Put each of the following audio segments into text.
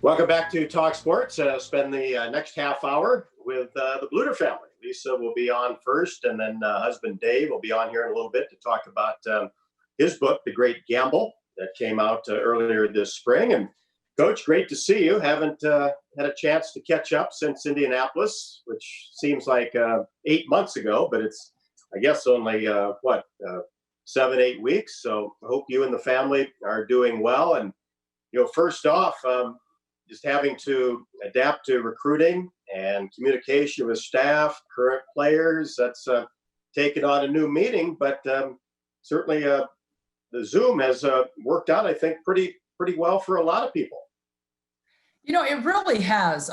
Welcome back to Talk Sports. Spend the next half hour with the Bluder family. Lisa will be on first, and then husband Dave will be on here in a little bit to talk about his book, The Great Gamble, that came out earlier this spring. And Coach, great to see you. Haven't had a chance to catch up since Indianapolis, which seems like 8 months ago, but it's, I guess, only 7-8 weeks. So I hope you and the family are doing well. And first off, just having to adapt to recruiting and communication with staff, current players. That's taken on a new meaning, but certainly the Zoom has worked out, I think, pretty well for a lot of people. It really has.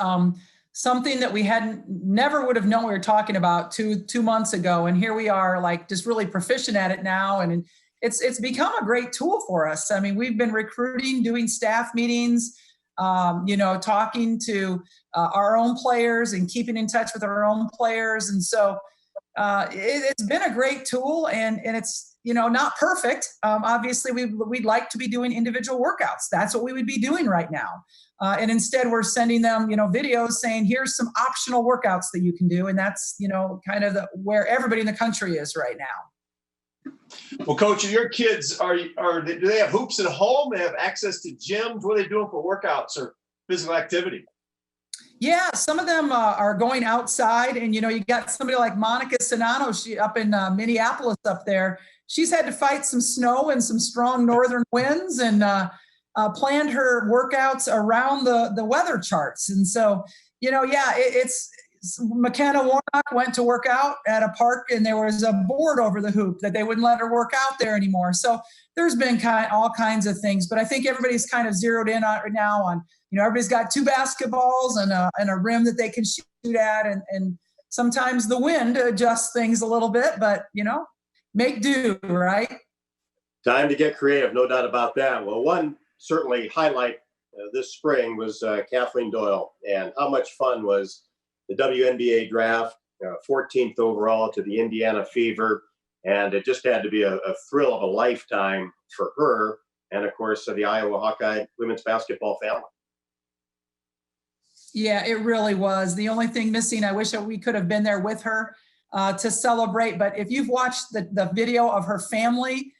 Something that we never would have known we were talking about two months ago, and here we are, like, just really proficient at it now, and it's become a great tool for us. I mean, we've been recruiting, doing staff meetings, talking to our own players and keeping in touch with our own players. And so it's been a great tool, and it's, not perfect. Obviously, we'd like to be doing individual workouts. That's what we would be doing right now. And instead, we're sending them, videos saying, here's some optional workouts that you can do. And that's, kind of where everybody in the country is right now. Well, Coach, your kids do they have hoops at home? They have access to gyms? What are they doing for workouts or physical activity? Yeah, some of them are going outside, and you got somebody like Monica Sonano. She up in Minneapolis up there. She's had to fight some snow and some strong northern winds, and planned her workouts around the weather charts. And so, it's McKenna Warnock went to work out at a park, and there was a board over the hoop that they wouldn't let her work out there anymore. So there's been all kinds of things, but I think everybody's kind of zeroed in right now on, everybody's got 2 basketballs and a rim that they can shoot at. And sometimes the wind adjusts things a little bit, but, make do, right? Time to get creative, no doubt about that. Well, one certainly highlight this spring was Kathleen Doyle, and how much fun was the WNBA draft, 14th overall to the Indiana Fever. And it just had to be a thrill of a lifetime for her. And of course, the Iowa Hawkeye women's basketball family. Yeah, it really was. The only thing missing, I wish that we could have been there with her to celebrate. But if you've watched the video of her family,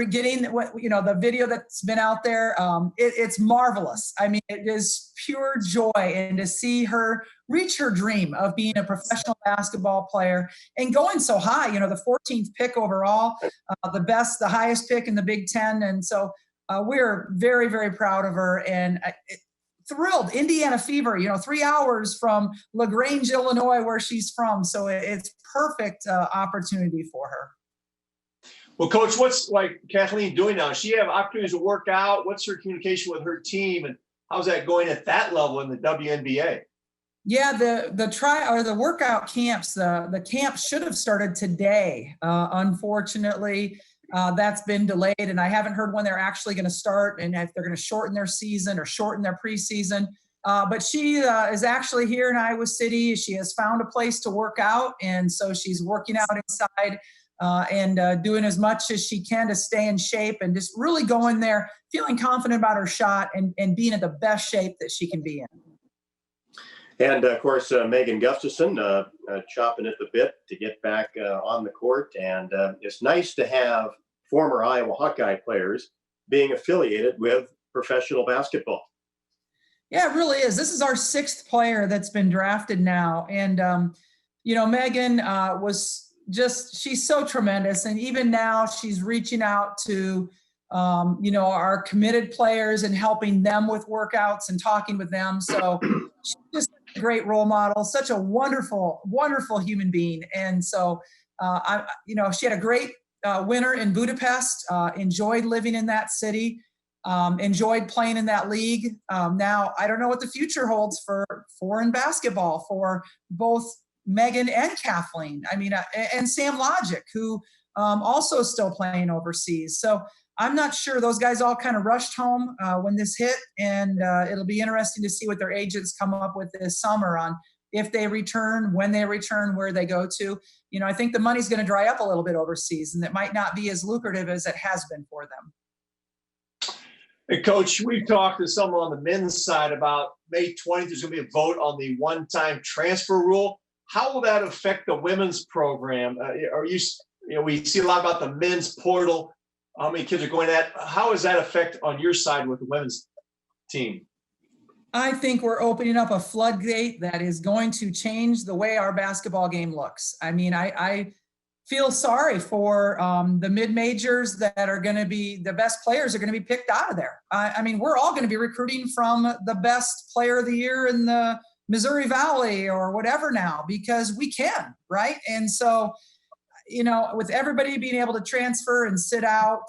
getting the video that's been out there, it's marvelous. I mean, it is pure joy, and to see her reach her dream of being a professional basketball player and going so high, the 14th pick overall, the highest pick in the Big Ten. And so we're very, very proud of her, and thrilled. Indiana Fever, 3 hours from LaGrange, Illinois, where she's from. So it's perfect opportunity for her. Well, Coach, what's Kathleen doing now? Does she have opportunities to work out? What's her communication with her team, and how's that going at that level in the WNBA? Yeah, the workout camps, the camp should have started today. Unfortunately, that's been delayed, and I haven't heard when they're actually going to start and if they're going to shorten their season or shorten their preseason. But she is actually here in Iowa City. She has found a place to work out, and so she's working out inside. And doing as much as she can to stay in shape, and just really going there, feeling confident about her shot and being in the best shape that she can be in. And, of course, Megan Gustafson chopping at the bit to get back on the court. And it's nice to have former Iowa Hawkeye players being affiliated with professional basketball. Yeah, it really is. This is our 6th player that's been drafted now. And, Megan she's so tremendous. And even now she's reaching out to, our committed players and helping them with workouts and talking with them. So she's just a great role model, such a wonderful, wonderful human being. And so, she had a great winter in Budapest, enjoyed living in that city, enjoyed playing in that league. Now, I don't know what the future holds for foreign basketball for both Megan and Kathleen. I mean, and Sam Logic, who also is still playing overseas. So I'm not sure. Those guys all kind of rushed home when this hit, and it'll be interesting to see what their agents come up with this summer on if they return, when they return, where they go to. I think the money's going to dry up a little bit overseas, and it might not be as lucrative as it has been for them. And Coach, we've talked to someone on the men's side about May 20th. There's going to be a vote on the one-time transfer rule. How will that affect the women's program? We see a lot about the men's portal. How many kids are going at? How does that affect on your side with the women's team? I think we're opening up a floodgate that is going to change the way our basketball game looks. I mean, I feel sorry for the mid-majors that are going to be the best players are going to be picked out of there. I mean, we're all going to be recruiting from the best player of the year in the Missouri Valley or whatever now, because we can, right? And so, with everybody being able to transfer and sit out,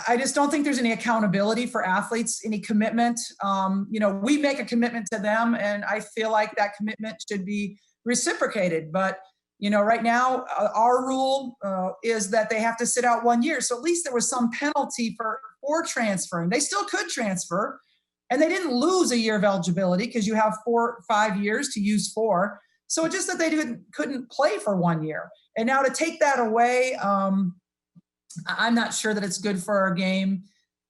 I just don't think there's any accountability for athletes, any commitment. We make a commitment to them, and I feel like that commitment should be reciprocated. But, right now, our rule is that they have to sit out 1 year. So at least there was some penalty for transferring. They still could transfer, and they didn't lose a year of eligibility because you have 4 or 5 years to use 4. So it's just that they couldn't play for 1 year. And now to take that away, I'm not sure that it's good for our game.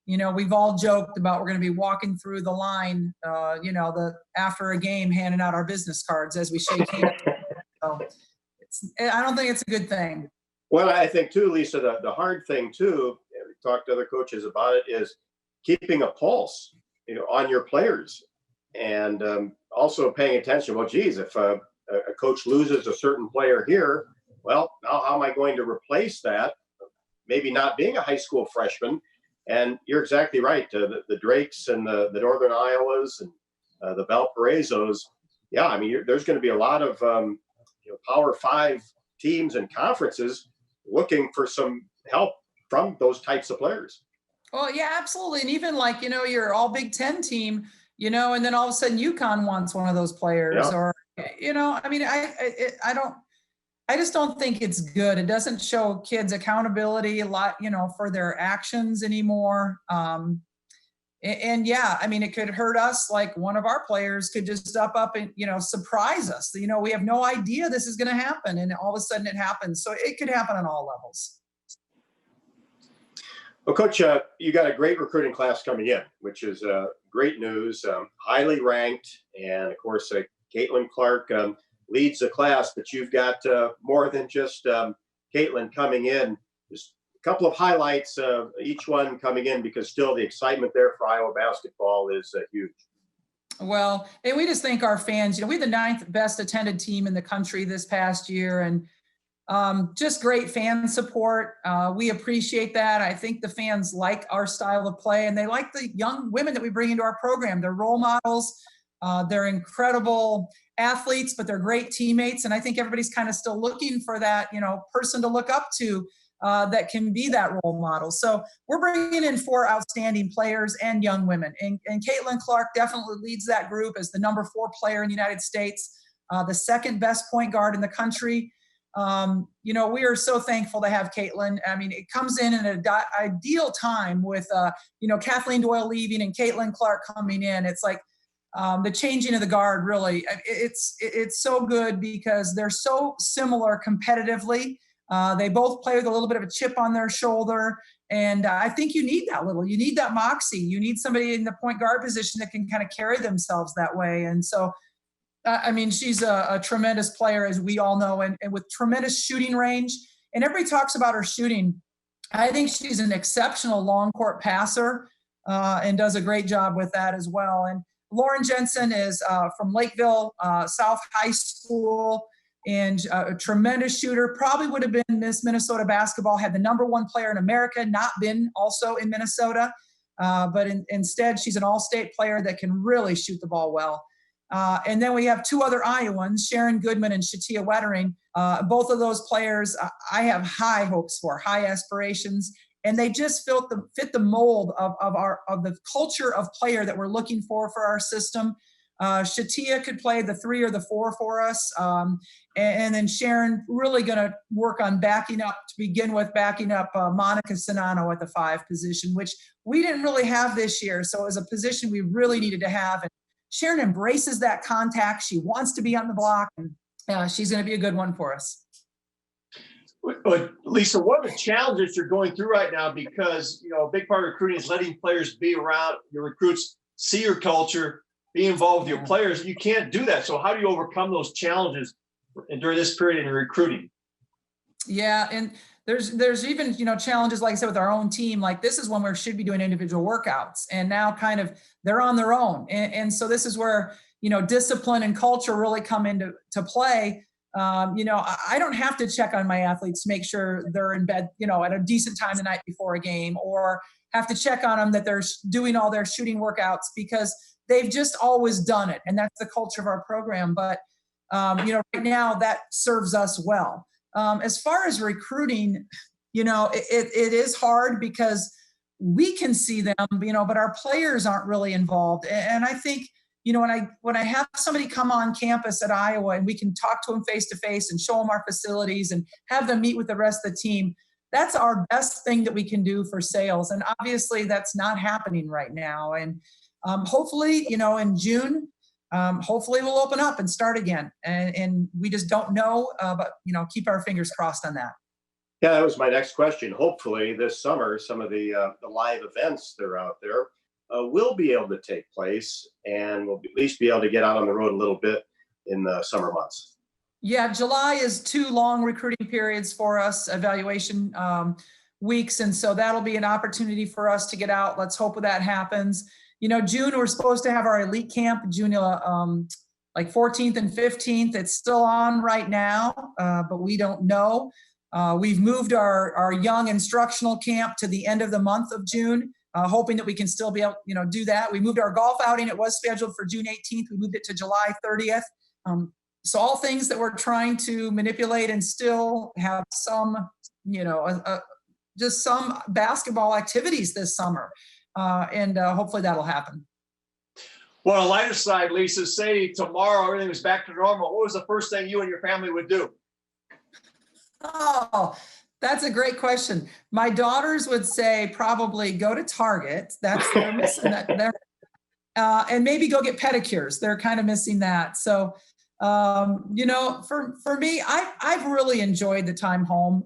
We've all joked about we're going to be walking through the line, after a game, handing out our business cards as we shake hands. So I don't think it's a good thing. Well, I think too, Lisa, the hard thing too, and we talked to other coaches about it, is keeping a pulse, on your players, and also paying attention. Well, geez, if a coach loses a certain player here, well, now how am I going to replace that? Maybe not being a high school freshman. And you're exactly right. The Drakes and the Northern Iowas and the Valparaisos. Yeah, I mean, there's going to be a lot of Power 5 teams and conferences looking for some help from those types of players. Well, yeah, absolutely. And even your all Big Ten team, and then all of a sudden UConn wants one of those players, Yeah. or, I mean, I just don't think it's good. It doesn't show kids accountability a lot, for their actions anymore. And yeah, I mean, it could hurt us. Like one of our players could just up and, surprise us. We have no idea this is going to happen. And all of a sudden it happens. So it could happen on all levels. Well, Coach, you got a great recruiting class coming in, which is great news, highly ranked. And of course, Caitlyn Clark leads the class, but you've got more than just Caitlyn coming in. Just a couple of highlights, each one coming in, because still the excitement there for Iowa basketball is huge. Well, and we just thank our fans. We're the 9th best attended team in the country this past year, and just great fan support. We appreciate that. I think the fans like our style of play, and they like the young women that we bring into our program. They're role models. They're incredible athletes, but they're great teammates. And I think everybody's kind of still looking for that, person to look up to that can be that role model. So we're bringing in 4 outstanding players and young women. And Caitlyn Clark definitely leads that group as the number 4 player in the United States, the 2nd best point guard in the country. We are so thankful to have Caitlyn. I mean, it comes in an ideal time with, Kathleen Doyle leaving and Caitlyn Clark coming in. It's like the changing of the guard, really. It's so good because they're so similar competitively. They both play with a little bit of a chip on their shoulder. And I think you need that moxie. You need somebody in the point guard position that can kind of carry themselves that way. And so, she's a tremendous player, as we all know, and with tremendous shooting range. And everybody talks about her shooting. I think she's an exceptional long court passer and does a great job with that as well. And Lauren Jensen is from Lakeville South High School and a tremendous shooter. Probably would have been Miss Minnesota basketball had the number 1 player in America not been also in Minnesota. But instead, she's an all-state player that can really shoot the ball well. And then we have 2 other Iowans, Sharon Goodman and Shatia Wettering. Both of those players I have high hopes for, high aspirations, and they just fit the mold of the culture of player that we're looking for our system. Shatia could play the 3 or the 4 for us, and then Sharon really going to work on backing up Monica Sinano at the 5 position, which we didn't really have this year. So it was a position we really needed to have. And Sharon embraces that contact. She wants to be on the block, and she's going to be a good one for us. But Lisa, what are the challenges you're going through right now? Because, you know, a big part of recruiting is letting players be around your recruits, see your culture, be involved with your players. You can't do that. So how do you overcome those challenges during this period in recruiting? Yeah, and there's even, you know, challenges, like I said, with our own team. Like, this is when we should be doing individual workouts, and now kind of they're on their own. And so this is where, you know, discipline and culture really come into play. You know, I don't have to check on my athletes to make sure they're in bed, you know, at a decent time the night before a game, or have to check on them that they're doing all their shooting workouts, because they've just always done it. And that's the culture of our program. But, you know, right now that serves us well. As far as recruiting, you know, it is hard because we can see them, you know, but our players aren't really involved. And I think, you know, when I have somebody come on campus at Iowa and we can talk to them face to face and show them our facilities and have them meet with the rest of the team, that's our best thing that we can do for sales. And obviously that's not happening right now. And hopefully, you know, in June, hopefully we'll open up and start again. And we just don't know, but, you know, keep our fingers crossed on that. Yeah, that was my next question. Hopefully this summer, some of the live events that are out there will be able to take place, and we'll at least be able to get out on the road a little bit in the summer months. Yeah, July is 2 long recruiting periods for us, evaluation weeks. And so that'll be an opportunity for us to get out. Let's hope that happens. You know, June, we're supposed to have our elite camp, June like 14th and 15th. It's still on right now, but we don't know. We've moved our young instructional camp to the end of the month of June, hoping that we can still be able, you know, do that. We moved our golf outing. It was scheduled for June 18th. We moved it to July 30th. So all things that we're trying to manipulate and still have some, you know, just some basketball activities this summer. And hopefully that'll happen. Well, on a lighter side, Lisa, say tomorrow everything was back to normal. What was the first thing you and your family would do? Oh, that's a great question. My daughters would say probably go to Target. That's they're missing that there, and maybe go get pedicures. They're kind of missing that. So, you know, for me, I've really enjoyed the time home.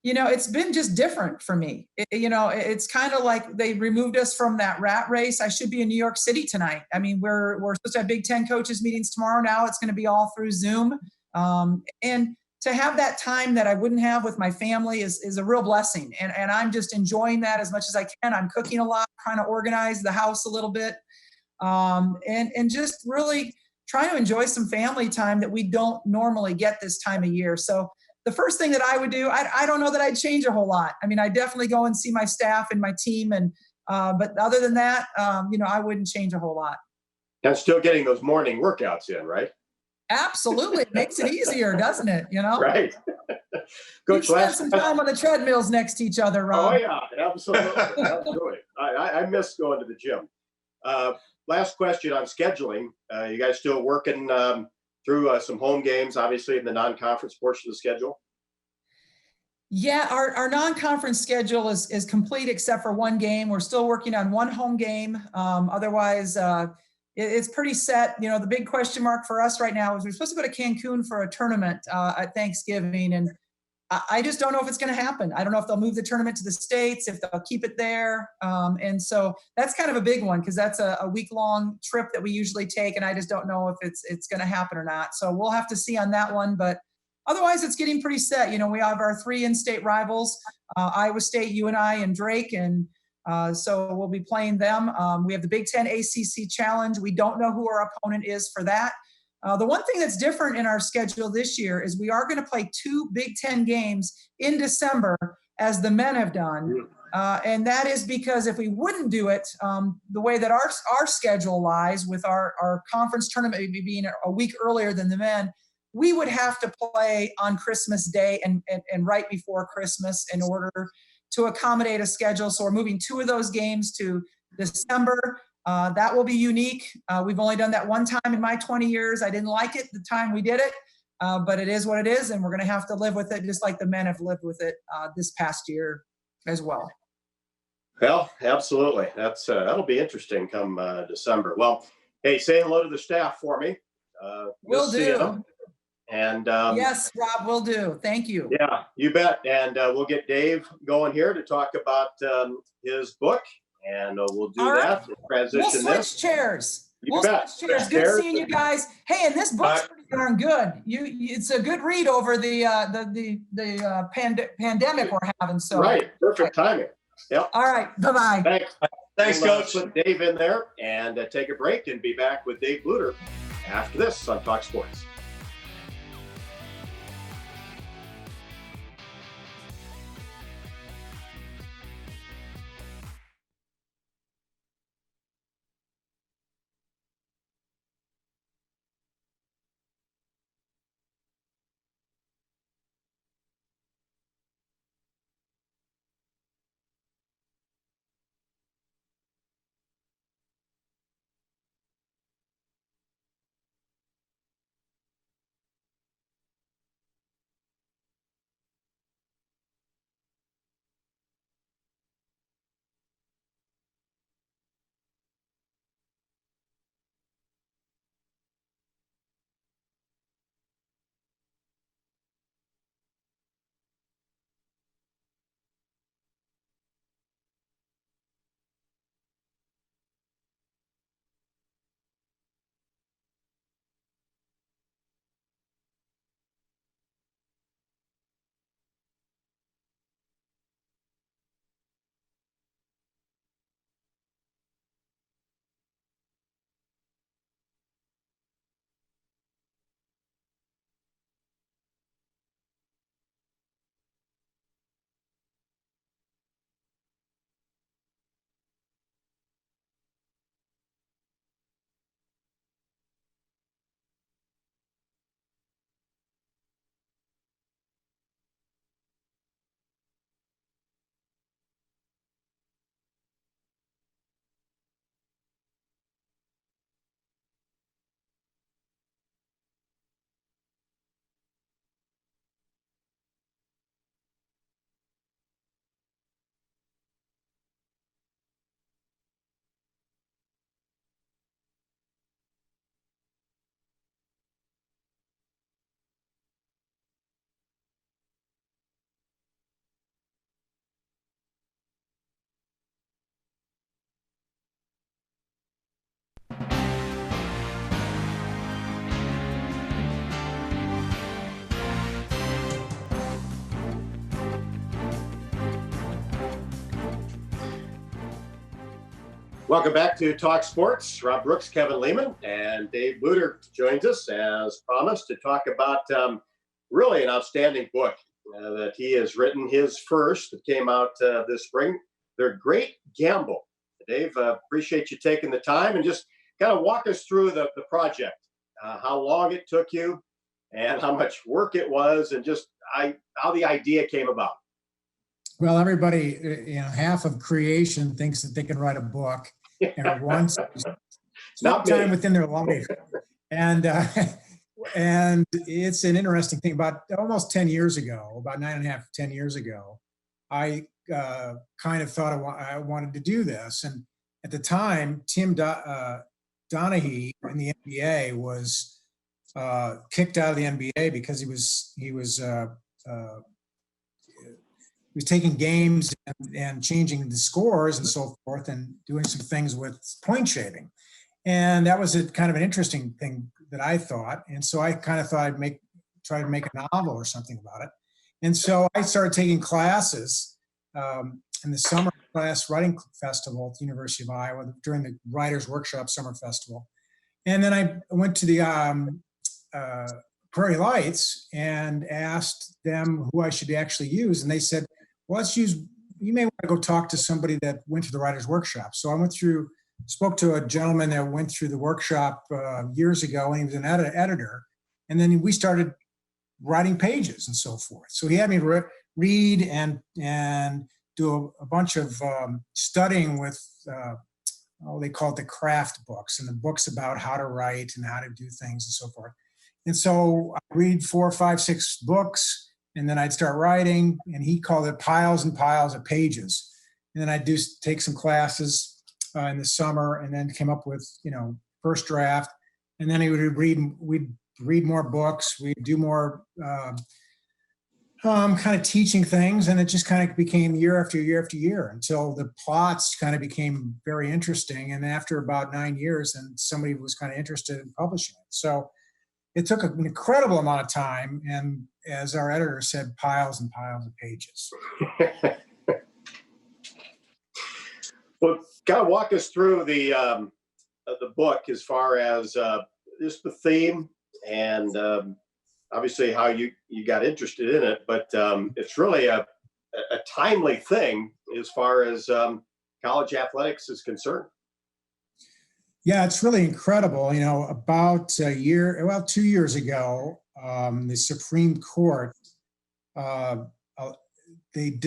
You know, it's been just different for me. You know, it's kind of like they removed us from that rat race. I should be in New York City tonight. I mean, we're supposed to have Big Ten coaches meetings tomorrow. Now it's going to be all through Zoom, and to have that time that I wouldn't have with my family is a real blessing. And I'm just enjoying that as much as I can. I'm cooking a lot, trying to organize the house a little bit, and just really trying to enjoy some family time that we don't normally get this time of year. So the first thing that I would do, I don't know that I'd change a whole lot. I mean, I definitely go and see my staff and my team. And but other than that, you know, I wouldn't change a whole lot. And still getting those morning workouts in, right? Absolutely. It makes it easier, doesn't it? You know? Right. Coach, spend some time on the treadmills next to each other, Rob. Oh, yeah, absolutely. Absolutely. I miss going to the gym. Last question on scheduling. You guys still working through some home games, obviously, in the non-conference portion of the schedule? Yeah, our non-conference schedule is complete except for one game. We're still working on one home game. Otherwise, it's pretty set. You know, the big question mark for us right now is we're supposed to go to Cancun for a tournament at Thanksgiving. And I just don't know if it's going to happen. I don't know if they'll move the tournament to the States, if they'll keep it there. And so that's kind of a big one because that's a week-long trip that we usually take. And I just don't know if it's going to happen or not. So we'll have to see on that one. But otherwise, it's getting pretty set. You know, we have our 3 in-state rivals, Iowa State, UNI, and Drake. And so we'll be playing them. We have the Big Ten ACC Challenge. We don't know who our opponent is for that. The one thing that's different in our schedule this year is we are going to play 2 Big Ten games in December, as the men have done. And that is because if we wouldn't do it, the way that our schedule lies with our conference tournament being a week earlier than the men, we would have to play on Christmas Day and right before Christmas in order to accommodate a schedule. So we're moving 2 of those games to December. That will be unique. We've only done that one time in my 20 years. I didn't like it the time we did it, but it is what it is, and we're going to have to live with it just like the men have lived with it this past year as well. Well, absolutely. That'll be interesting come December. Well, hey, say hello to the staff for me. Will do. And Yes, Rob, will do. Thank you. yeah, you bet. And we'll get Dave going here to talk about his book, and we'll do All right. that. Transition We'll this. switch chairs. You We'll bet. switch chairs. Good seeing you guys. Hey, and this book's pretty darn good. It's a good read over the pandemic we're having. So Right, perfect timing. Yep. All right. Bye-bye. Thanks. Thanks, We'll, Coach. put Dave in there and take a break and be back with Dave Bluder after this on Talk Sports. Welcome back to Talk Sports. Rob Brooks, Kevin Lehman, and Dave Bluder joins us as promised to talk about really an outstanding book that he has written, his first that came out this spring, The Great Gamble. Dave, appreciate you taking the time and just kind of walk us through the project, how long it took you and how much work it was and just how the idea came about. Well, everybody, half of creation thinks that they can write a book or once sometime within their life. And it's an interesting thing. About almost 10 years ago, about 9.5, 10 years ago, I kind of thought I wanted to do this. And at the time, Tim Donaghy in the NBA was kicked out of the NBA because he was taking games and changing the scores and so forth and doing some things with point shaving. And that was kind of an interesting thing that I thought. And so I kind of thought I'd try to make a novel or something about it. And so I started taking classes in the summer class writing festival at the University of Iowa during the Writers Workshop Summer Festival. And then I went to the Prairie Lights and asked them who I should actually use. And they said, well, you may want to go talk to somebody that went to the Writers Workshop. So I spoke to a gentleman that went through the workshop years ago, and he was an editor. And then we started writing pages and so forth. So he had me read and do a bunch of studying with, they call it the craft books, and the books about how to write and how to do things and so forth. And so I read 4, 5, 6 books, and then I'd start writing, and he called it piles and piles of pages. And then I'd take some classes in the summer, and then came up with, first draft. And then we'd read more books. We do more kind of teaching things, and it just kind of became year after year after year until the plots kind of became very interesting. And after about 9 years, then somebody was kind of interested in publishing it. So it took an incredible amount of time, and as our editor said, piles and piles of pages. Well, kind of walk us through the book as far as just the theme and obviously how you got interested in it, but it's really a timely thing as far as college athletics is concerned. Yeah, it's really incredible. You know, about 2 years ago, the Supreme Court, they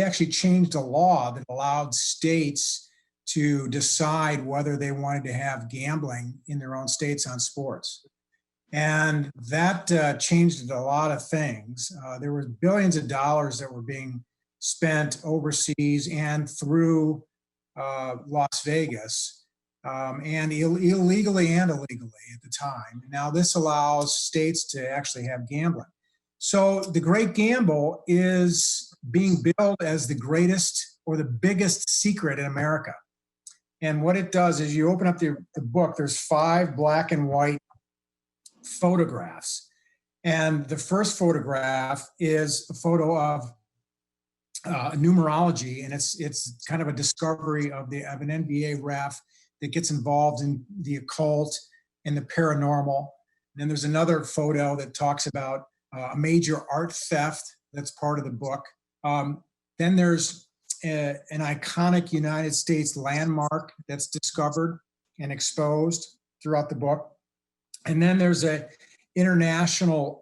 actually changed a law that allowed states to decide whether they wanted to have gambling in their own states on sports. And that changed a lot of things. There were billions of dollars that were being spent overseas and through Las Vegas, and illegally and illegally at the time. Now this allows states to actually have gambling. So the Great Gamble is being billed as the greatest or the biggest secret in America. And what it does is you open up the book, there's 5 black and white photographs. And the first photograph is a photo of numerology, and it's kind of a discovery of an NBA ref that gets involved in the occult and the paranormal. And then there's another photo that talks about a major art theft that's part of the book. Then there's an iconic United States landmark that's discovered and exposed throughout the book. And then there's a international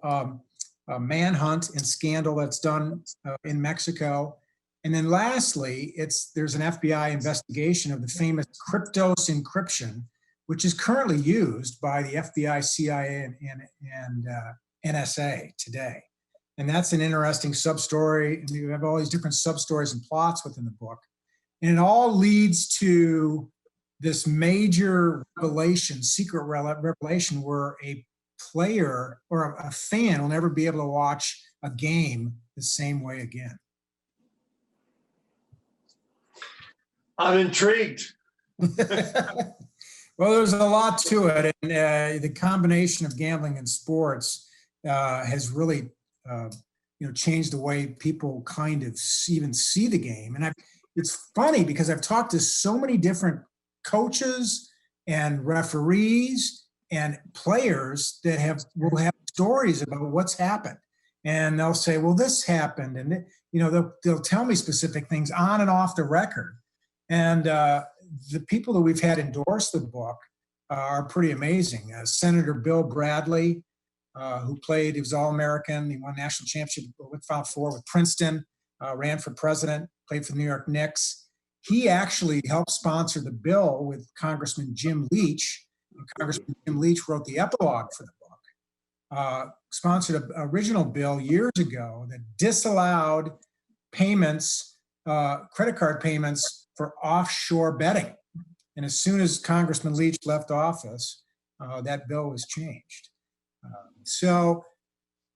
manhunt and scandal that's done in Mexico. And then lastly, there's an FBI investigation of the famous Kryptos encryption, which is currently used by the FBI, CIA, and NSA today. And that's an interesting sub-story. And you have all these different sub-stories and plots within the book. And it all leads to this major revelation, secret revelation, where a player or a fan will never be able to watch a game the same way again. I'm intrigued. Well, there's a lot to it, and the combination of gambling and sports has really, changed the way people kind of even see the game. And it's funny because I've talked to so many different coaches and referees and players that will have stories about what's happened, and they'll say, "Well, this happened," and they'll tell me specific things on and off the record. And the people that we've had endorse the book are pretty amazing. Senator Bill Bradley, who he was All-American. He won national championship with Final Four with Princeton, ran for president, played for the New York Knicks. He actually helped sponsor the bill with Congressman Jim Leach. And Congressman Jim Leach wrote the epilogue for the book. Sponsored an original bill years ago that disallowed payments, credit card payments, for offshore betting. And as soon as Congressman Leach left office, that bill was changed. So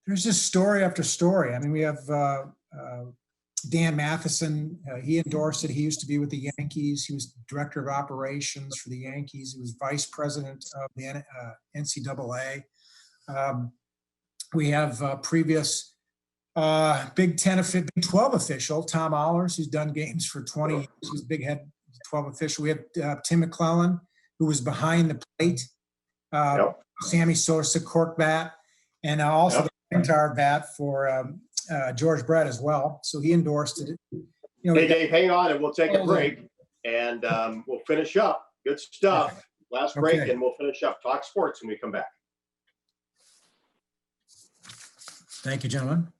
there's just story after story. I mean, we have Dan Matheson. He endorsed it. He used to be with the Yankees. He was director of operations for the Yankees. He was vice president of the NCAA. We have previous Big 10, Big 12 official, Tom Allers, who's done games for 20 years. He's Big Head 12 official. We have Tim McClellan, who was behind the plate. Sammy Sosa, cork bat, and also the entire bat for George Brett as well. So he endorsed it. Hey, Dave, hang on, and we'll take a break, and we'll finish up. Good stuff. Okay. Last break, and we'll finish up. Talk sports when we come back. Thank you, gentlemen.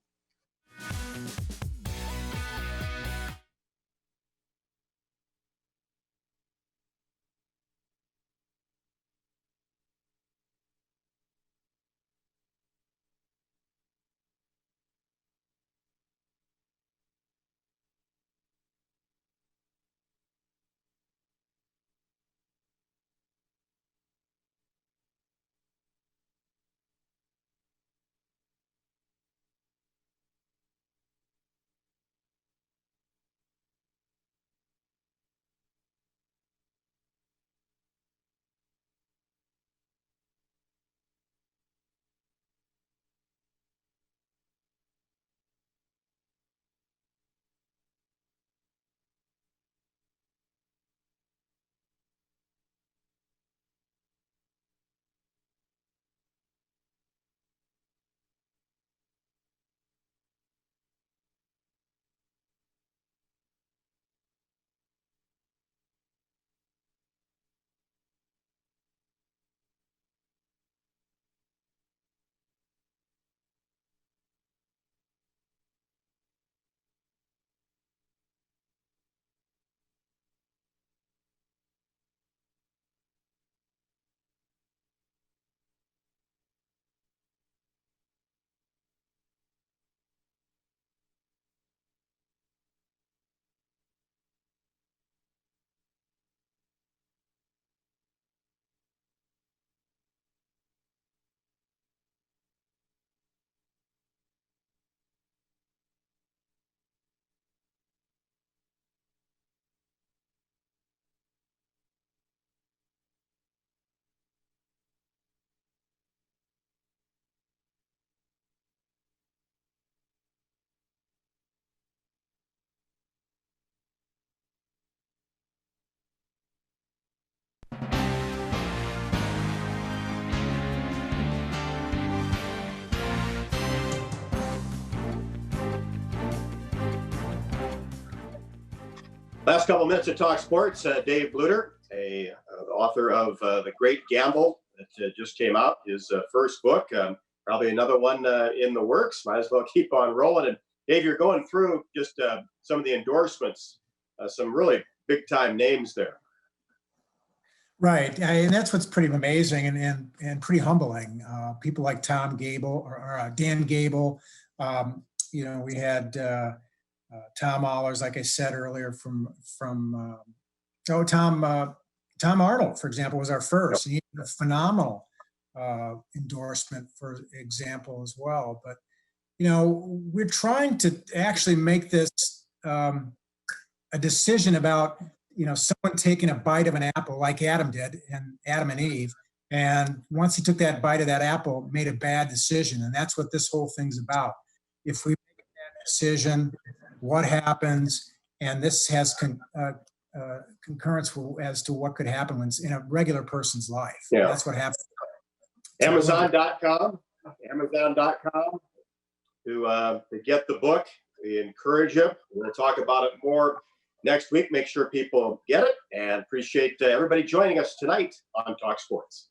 Last couple minutes of Talk Sports. Dave Bluder, the author of The Great Gamble that just came out, his first book. Probably another one in the works. Might as well keep on rolling. And Dave, you're going through just some of the endorsements, some really big time names there. Right, and that's what's pretty amazing and pretty humbling. People like Tom Gable or Dan Gable. We had Tom Allers, like I said earlier, from Tom Arnold, for example, was our first. Yep. He had a phenomenal endorsement, for example, as well. But we're trying to actually make this a decision about someone taking a bite of an apple like Adam did, and Adam and Eve. And once he took that bite of that apple, made a bad decision. And that's what this whole thing's about. If we make a bad decision, what happens? And this has concurrence as to what could happen in a regular person's life. Yeah. That's what happens. Amazon.com to get the book. We encourage you. We'll talk about it more next week. Make sure people get it, and appreciate everybody joining us tonight on Talk Sports.